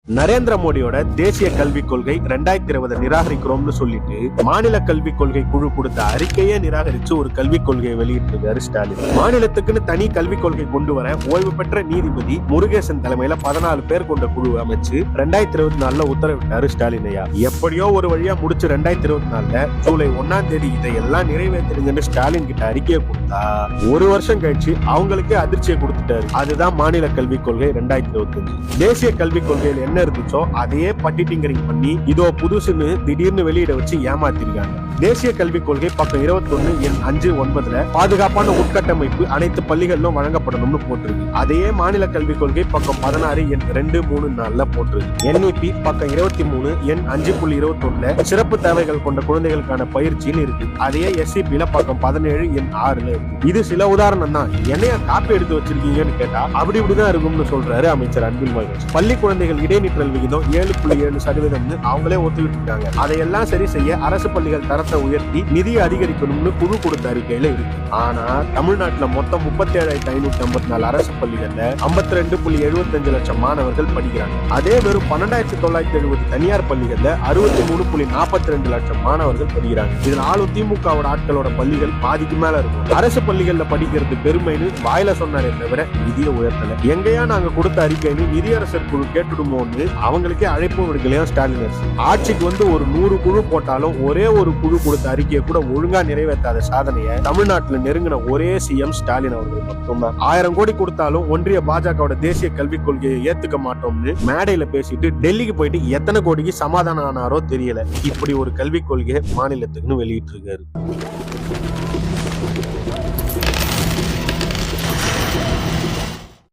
நரேந்திர மோடியோட தேசிய கல்விக் கொள்கை 2020 நிராகரிக்கிறோம்னு சொல்லிட்டு மாநில கல்விக் கொள்கை குழு கொடுத்த அறிக்கையே நிராகரிச்சு ஒரு கல்விக் கொள்கையை வெளியிட்டிருக்காரு ஸ்டாலின். மாநிலத்துக்குன்னு தனி கல்விக் கொள்கை கொண்டு வர ஓய்வு பெற்ற நீதிபதி முருகேசன் தலைமையில 14 பேர் கொண்ட குழு அமைச்சு 2024 உத்தரவிட்டாரு ஸ்டாலின் ஐயா. எப்படியோ ஒரு வழியா முடிச்சு 2024 ஜூலை 1ஆம் தேதி இதையெல்லாம் நிறைவேற்றுங்கன்னு ஸ்டாலின் கிட்ட அறிக்கையை கொடுத்தா ஒரு வருஷம் கழிச்சு அவங்களுக்கே அதிர்ச்சியை கொடுத்துட்டாரு. அதுதான் மாநில கல்விக் கொள்கை 2025. தேசிய கல்விக் கொள்கையில் என்ன இருந்துச்சோ அதையே பட்டிட்டிங்கரிங் பண்ணி இதோ புதுசுன்னு திடீர்னு வெளியிட வச்சு ஏமாத்திருக்காங்க. தேசிய கல்விக் கொள்கை பக்கம் 21 எண் 5-9 பாதுகாப்பான உட்கட்டமைப்பு அனைத்து பள்ளிகளிலும் வழங்கப்படணும்னு போட்டிருக்கு. அதையே மாநில கல்விக் கொள்கை பக்கம் 16 எண் 2-3-4 போட்டிருக்கு. NEP பக்கம் 23 எண் 5.21 சிறப்பு தேவைகள் கொண்ட குழந்தைகளுக்கான பயிற்சின்னு இருக்கு. அதையே SCP பக்கம் 17 எண் 6 இருக்கு. இது சில உதாரணம் தான். என்னைய காப்பி எடுத்து வச்சிருக்கீங்கன்னு கேட்டா அப்படி இப்படிதான் இருக்கும்னு சொல்றாரு அமைச்சர் அன்பில் மகேஷ். பள்ளி குழந்தைகள் இடைநிற்றல் விகிதம் 7.7% அவங்களே ஒத்துக்கிட்டு இருக்காங்க. அதையெல்லாம் சரி செய்ய அரசு பள்ளிகள் தரத்தை உயர்த்தி நிதியை அதிகரிக்கணும்னு குழு கொடுத்த அறிக்கையில இருக்கு. ஆனா தமிழ்நாட்டுல மொத்தம் 37,554 அரசு பள்ளிகள்ல 52.75 லட்சம் மாணவர்கள் படிக்கிறாங்க. அதே வெறும் 12,970 தனியார் பள்ளிகள்ல 63.42 லட்சம் மாணவர்கள் படிக்கிறாங்க. இதுல ஆளும் திமுகவோட ஆட்களோட பள்ளிகள் பாதிக்கு மேல இருக்கும். அரசு பள்ளிகள்ல படிக்கிறது பெருமைன்னு வாயில சொன்னாரே தவிர நிதியை உயர்த்தல. எங்கேயா நாங்க கொடுத்த அறிக்கைன்னு நிதியரசர் குழு கேட்டுடுமோன்னு அவங்களுக்கே அழைப்பு விடுக்கலையா ஸ்டாலின் அரசு. ஆட்சிக்கு வந்து ஒரு 100 குழு போட்டாலும் ஒரே ஒரு குழு கொடுத்த அறிக்கையை கூட ஒழுங்கா நிறைவேற்றாத சாதனையை தமிழ்நாட்டில் நெருங்கின ஒரே சிஎம் ஸ்டாலின் அவர்கள் மட்டும்தான். 1000 கோடி கொடுத்தாலும் ஒன்றிய பாஜகவோட தேசிய கல்விக் கொள்கையை ஏத்துக்க மாட்டோம்னு மேடையில பேசிட்டு டெல்லிக்கு போயிட்டு எத்தனை கோடிக்கு சமாதானம் ஆனாரோ தெரியல. இப்படி ஒரு கல்விக் கொள்கையை மாநிலத்துக்குன்னு வெளியிட்டு இருக்காரு.